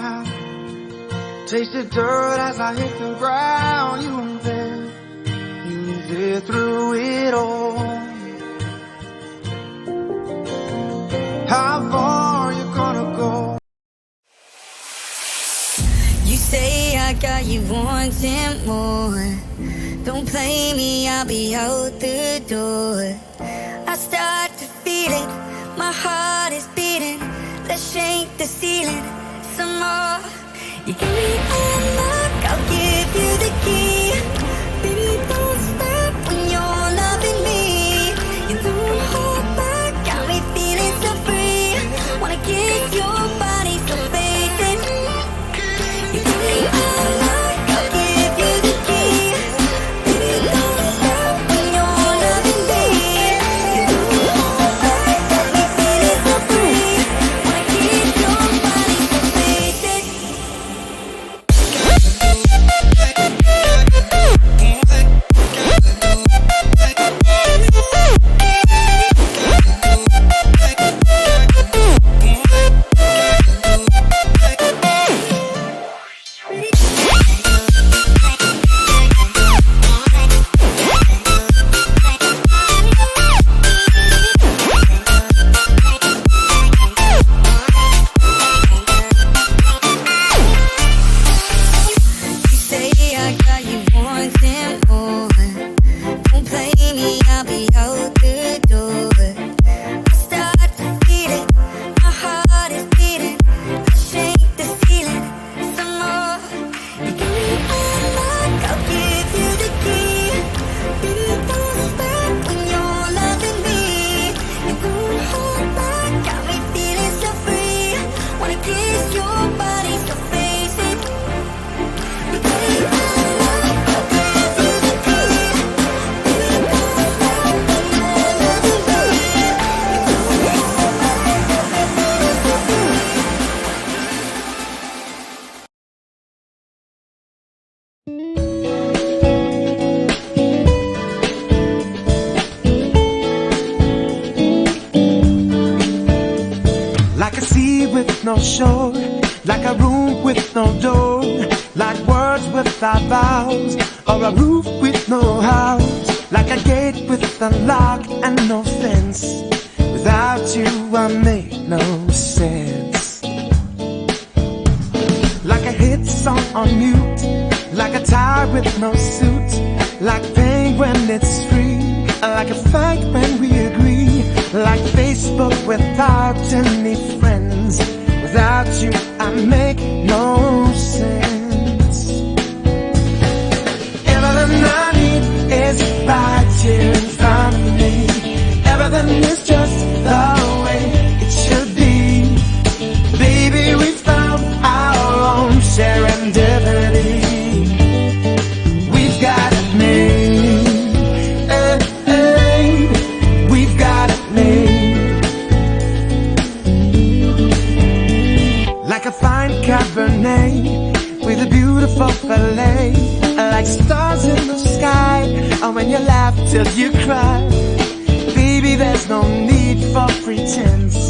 mouth. Tasted dirt as I hit the ground. You were there through it all. How far you gonna go? You say I got you wanting more. Don't play me, I'll be out the door. I start to feel it, my heart is beating. Let's shake the ceiling some more. You give me unlock, I'll give you the key. Baby, don't stop when you're loving me. You don't hold back, got me feeling so free. Wanna kiss your body, so face it. You give me unlock, I'll give you the key. Baby, don't stop when you're loving me. You don't hold back, got me feeling so free. Wanna kiss your body, so face it. Like a sea with no shore, like a room with no door, like words without vows, or a roof with no house, like a gate with a lock and no fence. Without you I make no sense. Like a hit song on mute, like a tire with no suit, like pain when it's free, like a fight when we agree, like Facebook without any friends. Without you I make no sense. Everything I need is right here in front of me. Everything is just the way it should be. Baby, we found our own serendipity. We've got it made. We've got it made. Like a fine Cabernet with a beautiful fillet, like stars in the sky, or when you laugh till you cry. Baby, there's no need for pretense.